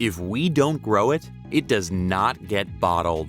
If we don't grow it, it does not get bottled.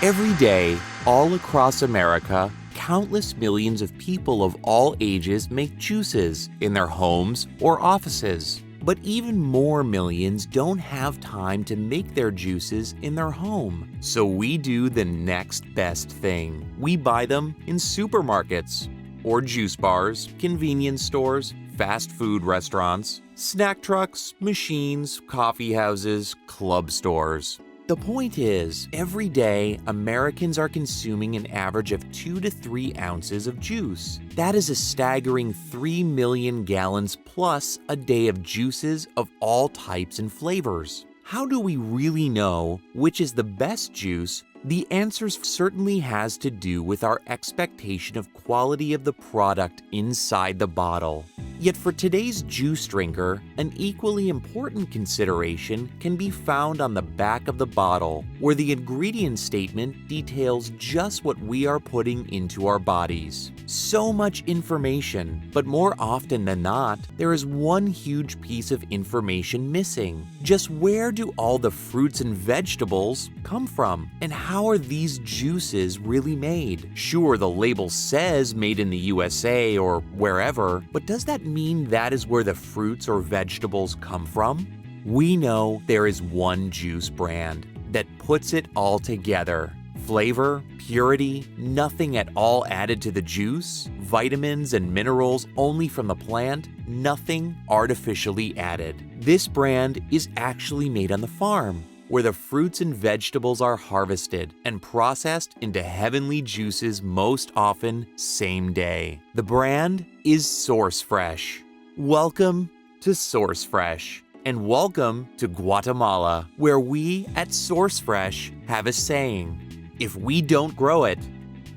Every day, all across America, countless millions of people of all ages make juices in their homes or offices. But even more millions don't have time to make their juices in their home. So we do the next best thing. We buy them in supermarkets, or juice bars, convenience stores, fast food restaurants, snack trucks, machines, coffee houses, club stores. The point is, every day, Americans are consuming an average of 2 to 3 ounces of juice. That is a staggering 3 million gallons plus a day of juices of all types and flavors. How do we really know which is the best juice? The answer certainly has to do with our expectation of quality of the product inside the bottle. Yet for today's juice drinker, an equally important consideration can be found on the back of the bottle, where the ingredient statement details just what we are putting into our bodies. So much information, but more often than not, there is one huge piece of information missing. Just where do all the fruits and vegetables come from? And how are these juices really made? Sure, the label says made in the USA or wherever, but does that mean that is where the fruits or vegetables come from? We know there is one juice brand that puts it all together. Flavor, purity, nothing at all added to the juice, vitamins and minerals only from the plant, nothing artificially added. This brand is actually made on the farm, where the fruits and vegetables are harvested and processed into heavenly juices, most often same day. The brand is Source Fresh. Welcome to Source Fresh, and welcome to Guatemala, where we at Source Fresh have a saying: if we don't grow it,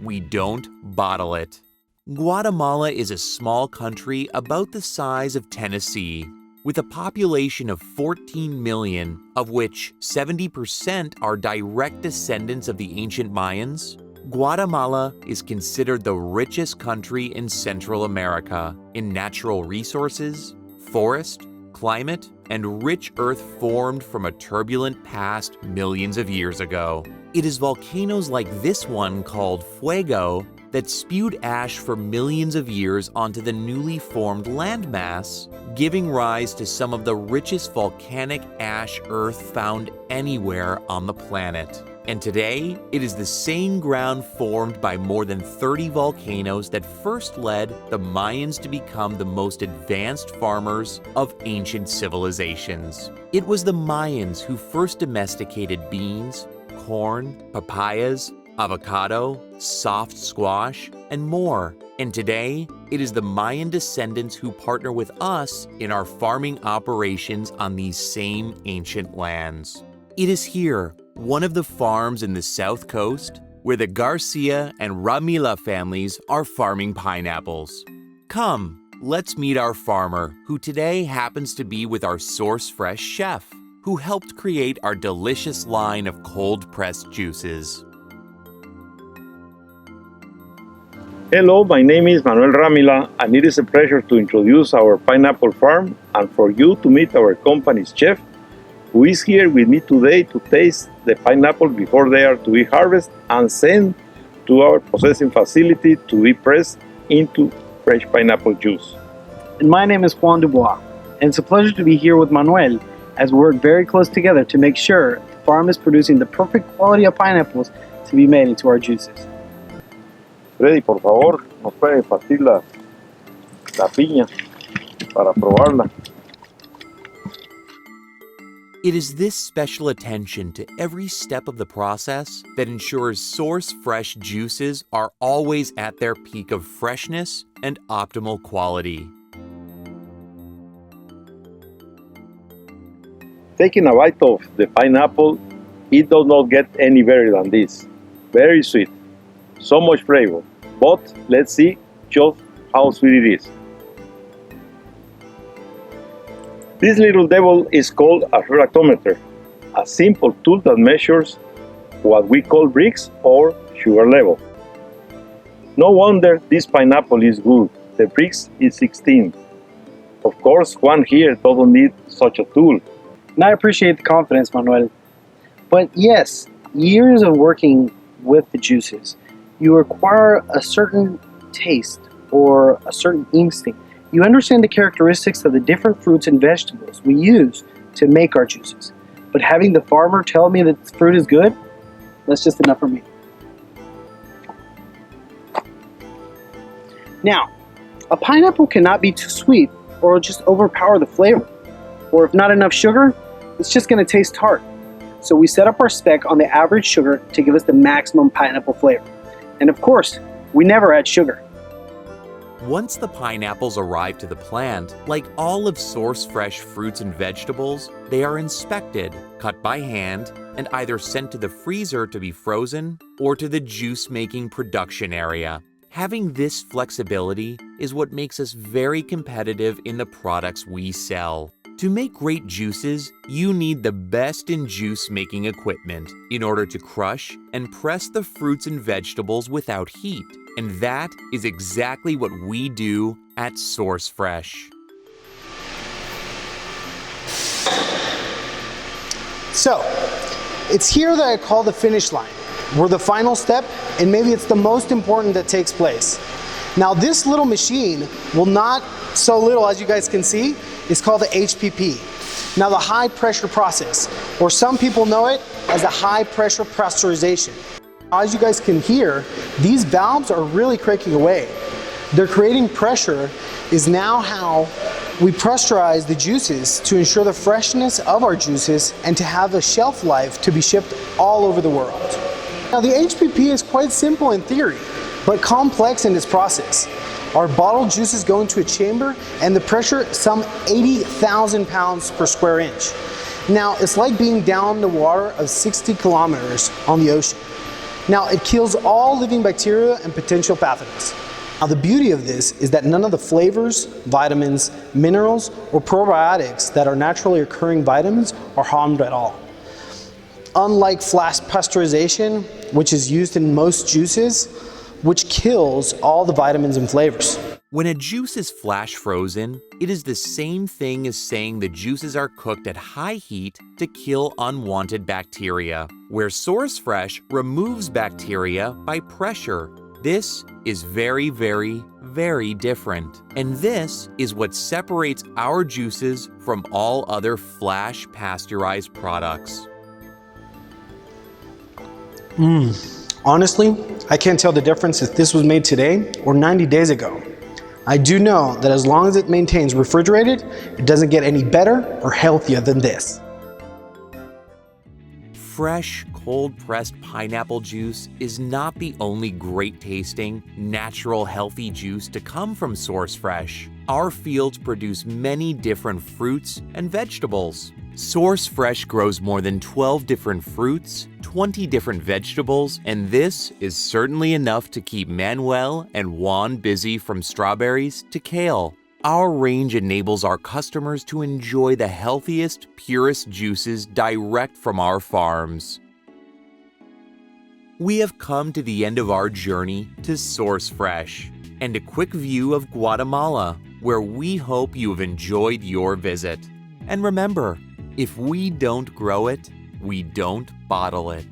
we don't bottle it. Guatemala is a small country about the size of Tennessee, with a population of 14 million, of which 70% are direct descendants of the ancient Mayans. Guatemala is considered the richest country in Central America in natural resources, forest, climate, and rich earth formed from a turbulent past millions of years ago. It is volcanoes like this one called Fuego that spewed ash for millions of years onto the newly formed landmass, giving rise to some of the richest volcanic ash earth found anywhere on the planet. And today, it is the same ground formed by more than 30 volcanoes that first led the Mayans to become the most advanced farmers of ancient civilizations. It was the Mayans who first domesticated beans, corn, papayas, avocado, soft squash, and more. And today, it is the Mayan descendants who partner with us in our farming operations on these same ancient lands. It is here, one of the farms in the South Coast, where the Garcia and Ramila families are farming pineapples. Come, let's meet our farmer, who today happens to be with our Source Fresh chef, who helped create our delicious line of cold-pressed juices. Hello, my name is Manuel Ramila, and it is a pleasure to introduce our pineapple farm and for you to meet our company's chef, who is here with me today to taste the pineapple before they are to be harvested and sent to our processing facility to be pressed into fresh pineapple juice. And my name is Juan Dubois, and it's a pleasure to be here with Manuel as we work very close together to make sure the farm is producing the perfect quality of pineapples to be made into our juices. Freddy, por favor, nos puede partir la piña para probarla. It is this special attention to every step of the process that ensures Source Fresh juices are always at their peak of freshness and optimal quality. Taking a bite of the pineapple, it does not get any better than this. Very sweet, so much flavor, but let's see just how sweet it is. This little devil is called a fructometer, a simple tool that measures what we call Brix or sugar level. No wonder this pineapple is good. The Brix is 16. Of course, Juan here doesn't need such a tool. And I appreciate the confidence, Manuel. But yes, years of working with the juices, you acquire a certain taste or a certain instinct. You understand the characteristics of the different fruits and vegetables we use to make our juices. But having the farmer tell me that the fruit is good, that's just enough for me. Now, a pineapple cannot be too sweet or it'll just overpower the flavor. Or if not enough sugar, it's just going to taste tart. So we set up our spec on the average sugar to give us the maximum pineapple flavor. And of course, we never add sugar. Once the pineapples arrive to the plant, like all of Source Fresh fruits and vegetables, they are inspected, cut by hand, and either sent to the freezer to be frozen or to the juice-making production area. Having this flexibility is what makes us very competitive in the products we sell. To make great juices, you need the best in juice-making equipment in order to crush and press the fruits and vegetables without heat. And that is exactly what we do at Source Fresh. So, it's here that I call the finish line. We're the final step, and maybe it's the most important that takes place. Now, this little machine will not, so little as you guys can see, is called the HPP. Now, the high pressure process, or some people know it as the high pressure pasteurization. As you guys can hear, these valves are really cranking away. They're creating pressure is now how we pasteurize the juices to ensure the freshness of our juices and to have a shelf life to be shipped all over the world. Now, the HPP is quite simple in theory, but complex in its process. Our bottled juices go into a chamber and the pressure some 80,000 pounds per square inch. Now, it's like being down the water of 60 kilometers on the ocean. Now, it kills all living bacteria and potential pathogens. Now, the beauty of this is that none of the flavors, vitamins, minerals, or probiotics that are naturally occurring vitamins are harmed at all. Unlike flash pasteurization, which is used in most juices, which kills all the vitamins and flavors. When a juice is flash frozen, it is the same thing as saying the juices are cooked at high heat to kill unwanted bacteria, where Source Fresh removes bacteria by pressure. This is very, very, very different. And this is what separates our juices from all other flash pasteurized products. Honestly, I can't tell the difference if this was made today or 90 days ago. I do know that as long as it maintains refrigerated, it doesn't get any better or healthier than this. Fresh, cold-pressed pineapple juice is not the only great-tasting, natural, healthy juice to come from Source Fresh. Our fields produce many different fruits and vegetables. Source Fresh grows more than 12 different fruits, 20 different vegetables, and this is certainly enough to keep Manuel and Juan busy from strawberries to kale. Our range enables our customers to enjoy the healthiest, purest juices direct from our farms. We have come to the end of our journey to Source Fresh, and a quick view of Guatemala, where we hope you have enjoyed your visit. And remember, if we don't grow it, we don't bottle it.